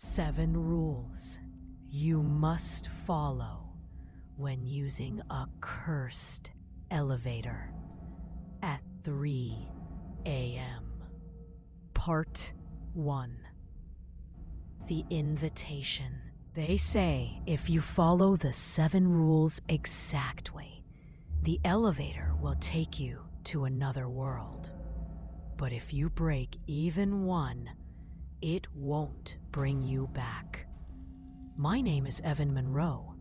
7 rules you must follow when using a cursed elevator at 3 a.m. Part 1. The invitation. They say if you follow the 7 rules exactly, the elevator will take you to another world. But if you break even one, it won't bring you back. My name is Evan Monroe.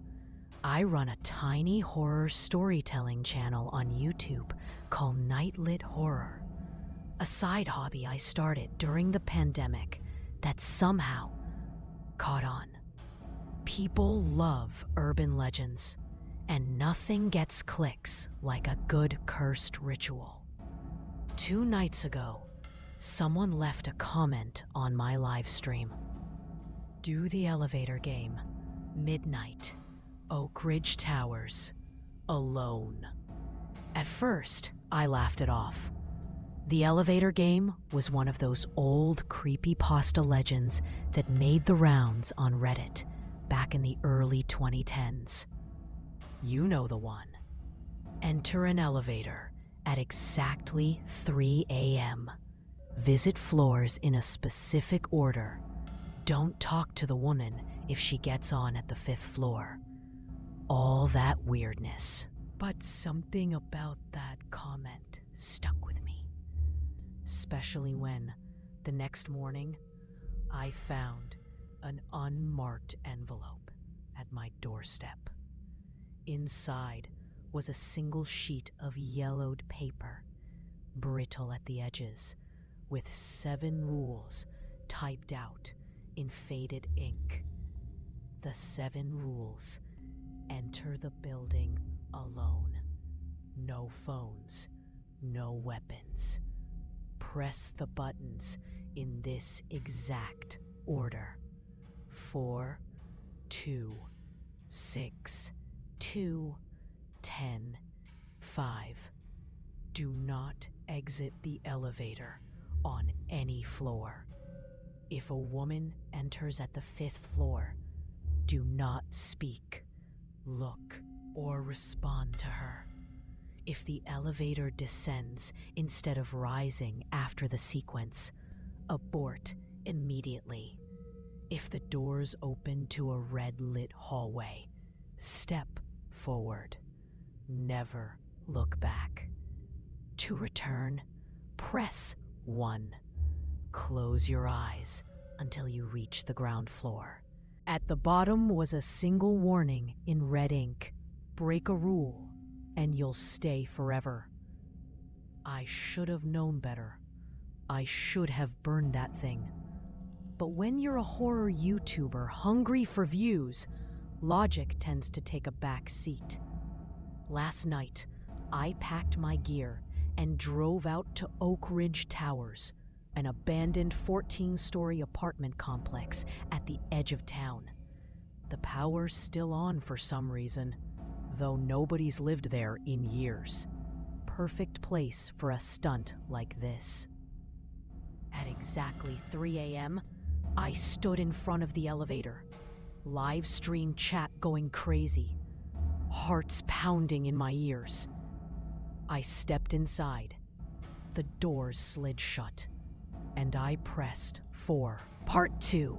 I run a tiny horror storytelling channel on YouTube called Nightlit Horror, a side hobby I started during the pandemic that somehow caught on. People love urban legends, and nothing gets clicks like a good cursed ritual. 2 nights ago, someone left a comment on my live stream. Do the elevator game, midnight, Oak Ridge Towers, alone. At first, I laughed it off. The elevator game was one of those old Creepypasta legends that made the rounds on Reddit back in the early 2010s. You know the one. Enter an elevator at exactly 3 a.m. Visit floors in a specific order. Don't talk to the woman if she gets on at the 5th floor. All that weirdness. But something about that comment stuck with me. Especially when, the next morning, I found an unmarked envelope at my doorstep. Inside was a single sheet of yellowed paper, brittle at the edges, with 7 rules typed out in faded ink. The 7 rules: enter the building alone. No phones, no weapons. Press the buttons in this exact order. 4, 2, 6, 2, 10, 5. Do not exit the elevator on any floor. If a woman enters at the 5th floor, do not speak, look, or respond to her. If the elevator descends instead of rising after the sequence, abort immediately. If the doors open to a red-lit hallway, step forward. Never look back. To return, press 1. Close your eyes until you reach the ground floor. At the bottom was a single warning in red ink. Break a rule, and you'll stay forever. I should have known better. I should have burned that thing. But when you're a horror YouTuber hungry for views, logic tends to take a back seat. Last night, I packed my gear and drove out to Oak Ridge Towers, an abandoned 14-story apartment complex at the edge of town. The power's still on for some reason, though nobody's lived there in years. Perfect place for a stunt like this. At exactly 3 a.m., I stood in front of the elevator, live stream chat going crazy, hearts pounding in my ears. I stepped inside. The doors slid shut, and I pressed 4. Part 2.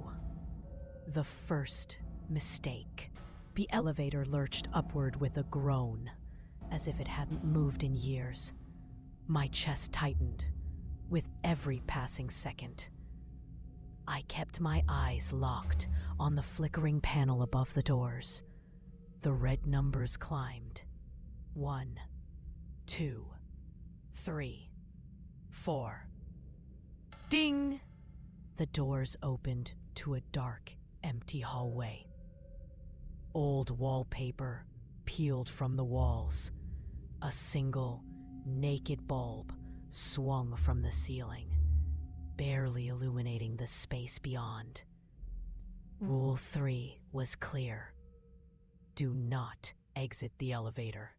The first mistake. The elevator lurched upward with a groan, as if it hadn't moved in years. My chest tightened with every passing second. I kept my eyes locked on the flickering panel above the doors. The red numbers climbed. 1, 2, 3, 4. Ding! The doors opened to a dark, empty hallway. Old wallpaper peeled from the walls. A single, naked bulb swung from the ceiling, barely illuminating the space beyond. Rule 3 was clear. Do not exit the elevator.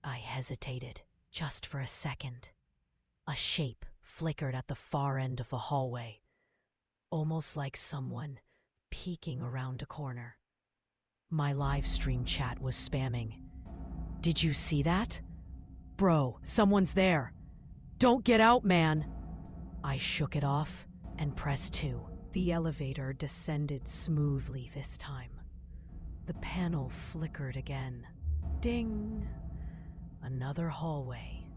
I hesitated just for a second. A shape flickered at the far end of the hallway, almost like someone peeking around a corner. My live stream chat was spamming. "Did you see that? Bro, someone's there. Don't get out, man." I shook it off and pressed 2. The elevator descended smoothly this time. The panel flickered again. Ding! Another hallway,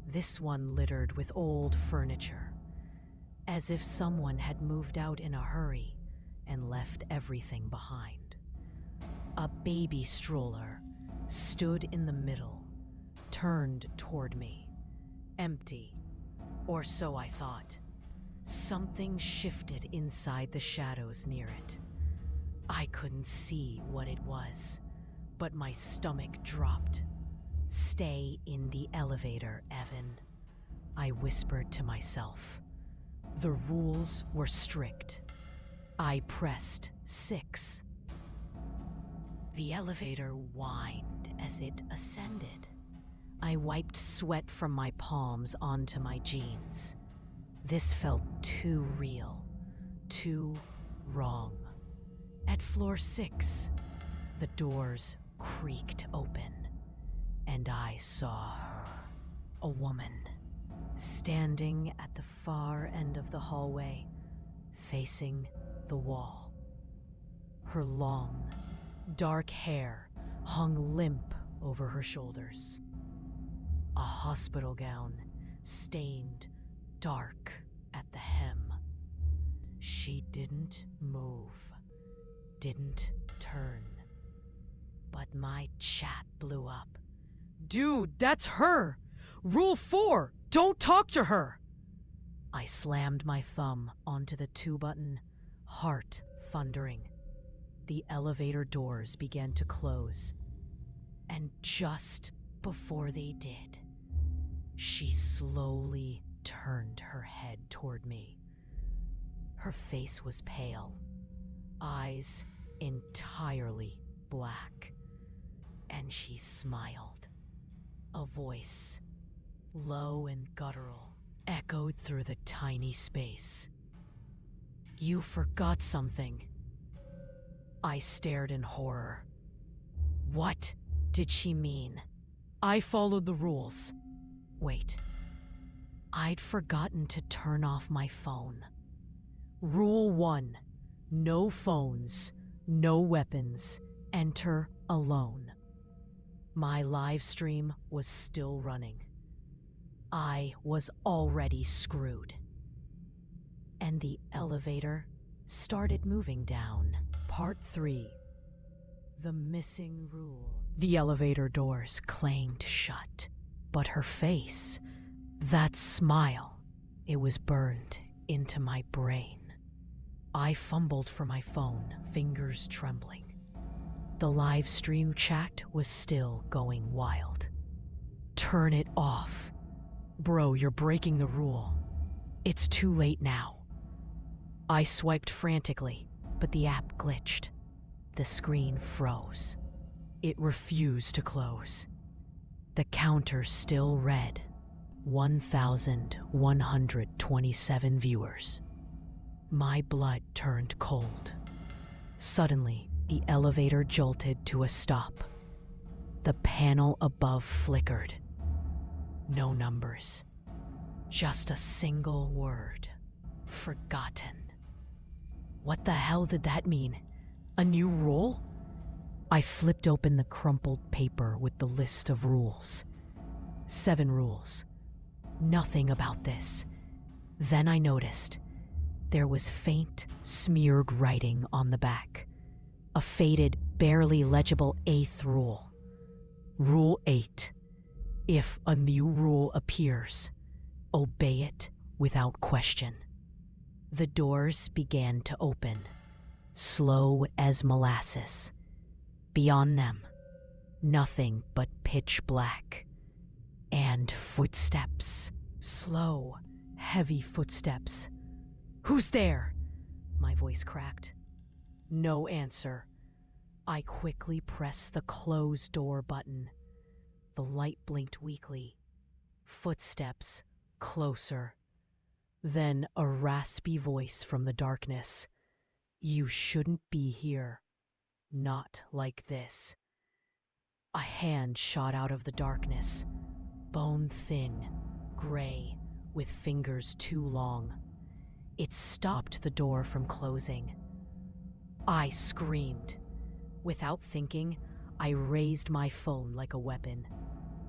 this one littered with old furniture, as if someone had moved out in a hurry and left everything behind. A baby stroller stood in the middle, turned toward me, empty, or so I thought. Something shifted inside the shadows near it. I couldn't see what it was, but my stomach dropped. "Stay in the elevator, Evan," I whispered to myself. The rules were strict. I pressed 6. The elevator whined as it ascended. I wiped sweat from my palms onto my jeans. This felt too real, too wrong. At floor 6, the doors creaked open, and I saw her, a woman, standing at the far end of the hallway, facing the wall. Her long, dark hair hung limp over her shoulders. A hospital gown stained dark at the hem. She didn't move, didn't turn. But my chat blew up. "Dude, that's her! Rule 4, don't talk to her!" I slammed my thumb onto the 2 button, heart thundering. The elevator doors began to close, and just before they did, she slowly turned her head toward me. Her face was pale, eyes entirely black, and she smiled. A voice, low and guttural, echoed through the tiny space. "You forgot something." I stared in horror. What did she mean? I followed the rules. Wait, I'd forgotten to turn off my phone. Rule 1, no phones, no weapons, enter alone. My live stream was still running. I was already screwed. And the elevator started moving down. Part 3. The missing rule. The elevator doors clanged shut, but her face, that smile, it was burned into my brain. I fumbled for my phone, fingers trembling. The live stream chat was still going wild. "Turn it off. Bro, you're breaking the rule. It's too late now." I swiped frantically, but the app glitched. The screen froze. It refused to close. The counter still read 1,127 viewers. My blood turned cold. Suddenly, the elevator jolted to a stop. The panel above flickered. No numbers. Just a single word. Forgotten. What the hell did that mean? A new rule? I flipped open the crumpled paper with the list of rules. 7 rules. Nothing about this. Then I noticed there was faint, smeared writing on the back. A faded, barely legible 8th rule. Rule 8. If a new rule appears, obey it without question. The doors began to open, slow as molasses. Beyond them, nothing but pitch black. And footsteps. Slow, heavy footsteps. "Who's there?" My voice cracked. No answer. I quickly pressed the close door button. The light blinked weakly. Footsteps closer. Then a raspy voice from the darkness. You shouldn't be here. Not like this. A hand shot out of the darkness, bone thin, gray, with fingers too long. It stopped the door from closing. I screamed. Without thinking, I raised my phone like a weapon,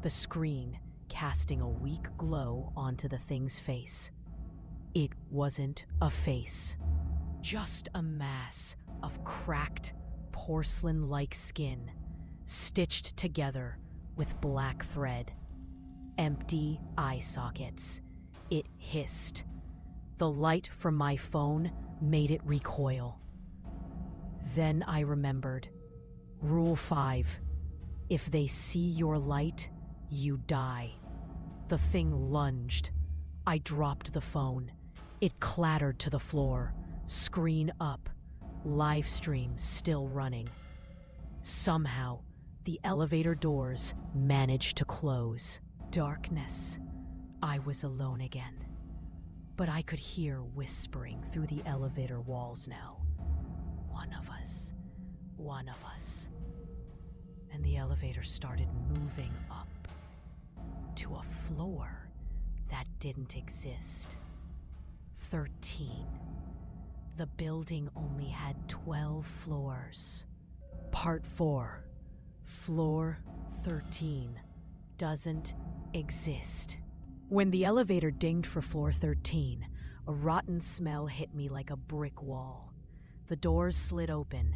the screen casting a weak glow onto the thing's face. It wasn't a face, just a mass of cracked, porcelain-like skin, stitched together with black thread. Empty eye sockets. It hissed. The light from my phone made it recoil. Then I remembered. Rule 5. If they see your light, you die. The thing lunged. I dropped the phone. It clattered to the floor, screen up, live stream still running. Somehow, the elevator doors managed to close. Darkness. I was alone again. But I could hear whispering through the elevator walls now. One of us. One of us. And the elevator started moving up to a floor that didn't exist. 13. The building only had 12 floors. Part 4. Floor 13 doesn't exist. When the elevator dinged for floor 13, a rotten smell hit me like a brick wall. The doors slid open,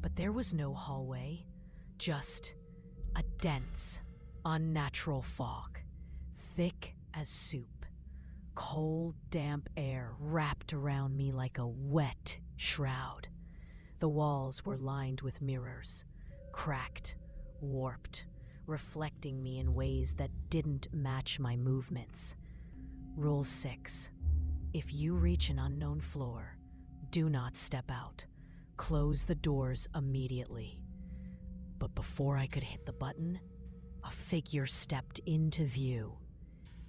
but there was no hallway, just a dense, unnatural fog, thick as soup. Cold, damp air wrapped around me like a wet shroud. The walls were lined with mirrors, cracked, warped, reflecting me in ways that didn't match my movements. Rule 6. If you reach an unknown floor, do not step out. Close the doors immediately. But before I could hit the button, a figure stepped into view.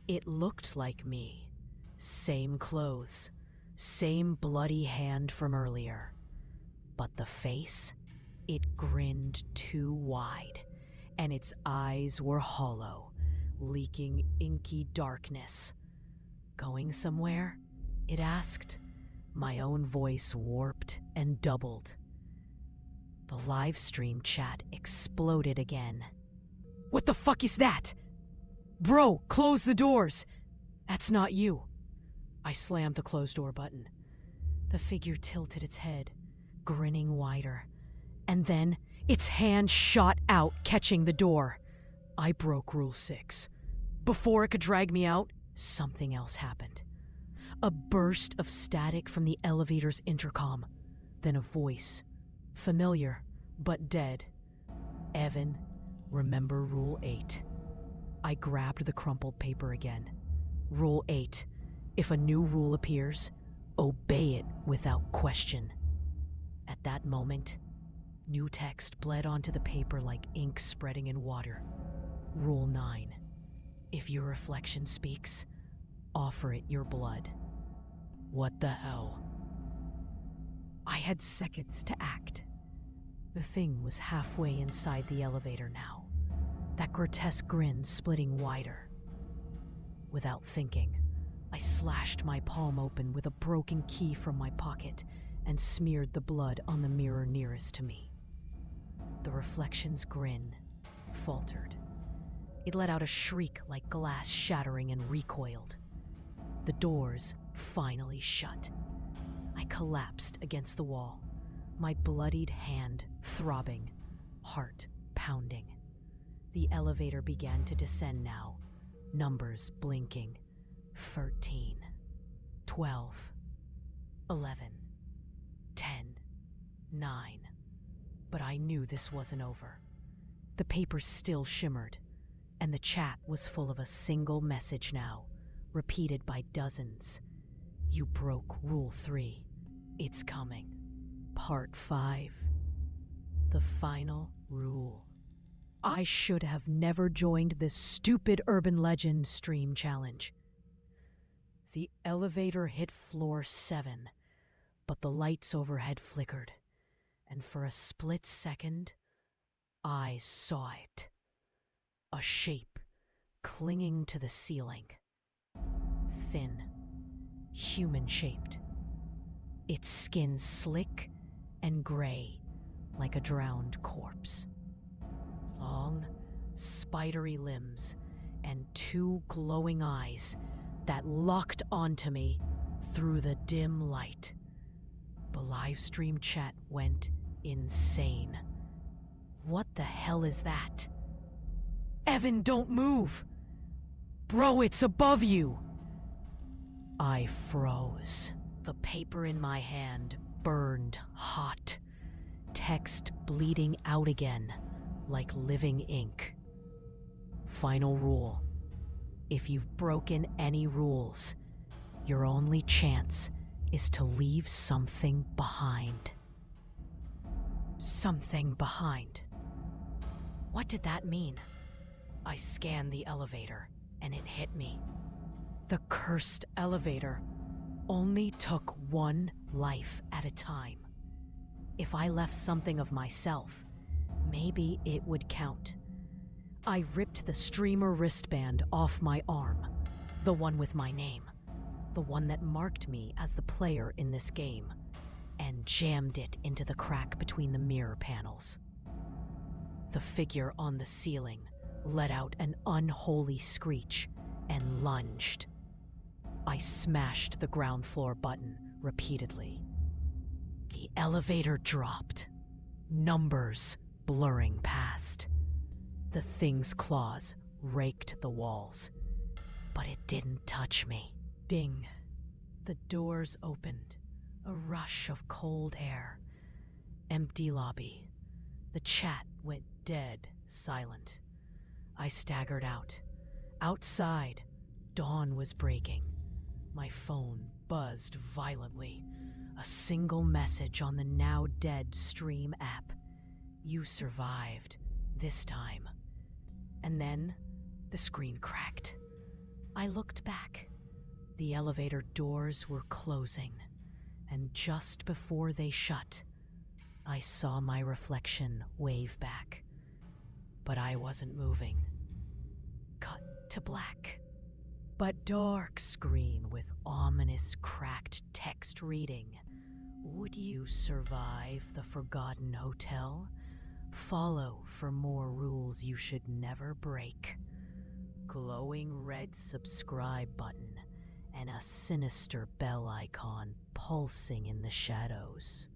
It looked like me. Same clothes, same bloody hand from earlier. But the face, it grinned too wide, and its eyes were hollow, leaking inky darkness. Going somewhere? It asked. My own voice warped and doubled. The live stream chat exploded again. What the fuck is that? Bro, close the doors! That's not you. I slammed the closed door button. The figure tilted its head, grinning wider. And then its hand shot out, catching the door. I broke Rule 6. Before it could drag me out, something else happened. A burst of static from the elevator's intercom. Then a voice. Familiar, but dead. Evan, remember Rule 8. I grabbed the crumpled paper again. Rule 8. If a new rule appears, obey it without question. At that moment, new text bled onto the paper like ink spreading in water. Rule 9. If your reflection speaks, offer it your blood. What the hell? I had seconds to act. The thing was halfway inside the elevator now, that grotesque grin splitting wider. Without thinking, I slashed my palm open with a broken key from my pocket and smeared the blood on the mirror nearest to me. The reflection's grin faltered. It let out a shriek like glass shattering and recoiled. The doors finally shut. I collapsed against the wall, my bloodied hand throbbing, heart pounding. The elevator began to descend now, numbers blinking. 13, 12, 11, 10, 9. But I knew this wasn't over. The paper still shimmered, and the chat was full of a single message now, repeated by dozens. You broke Rule 3. It's coming. Part 5. The final rule. I should have never joined this stupid urban legend stream challenge. The elevator hit floor 7, but the lights overhead flickered, and for a split second, I saw it. A shape clinging to the ceiling. Thin, human-shaped. Its skin slick and gray like a drowned corpse. Long, spidery limbs and two glowing eyes that locked onto me through the dim light. The live stream chat went insane. What the hell is that? Evan, don't move! Bro, it's above you! I froze. The paper in my hand burned hot. Text bleeding out again like living ink. Final rule. If you've broken any rules, your only chance is to leave something behind. Something behind. What did that mean? I scanned the elevator, and it hit me. The cursed elevator only took one life at a time. If I left something of myself, maybe it would count. I ripped the streamer wristband off my arm, the one with my name, the one that marked me as the player in this game, and jammed it into the crack between the mirror panels. The figure on the ceiling let out an unholy screech and lunged. I smashed the ground floor button repeatedly. The elevator dropped, numbers blurring past. The thing's claws raked the walls, but it didn't touch me. Ding. The doors opened, a rush of cold air. Empty lobby. The chat went dead silent. I staggered out. Outside, dawn was breaking. My phone buzzed violently. A single message on the now dead Stream app. You survived, this time. And then, the screen cracked. I looked back. The elevator doors were closing, and just before they shut, I saw my reflection wave back. But I wasn't moving. Cut to black. But dark screen with ominous cracked text reading. Would you survive the Forgotten Hotel? Follow for more rules you should never break. Glowing red subscribe button and a sinister bell icon pulsing in the shadows.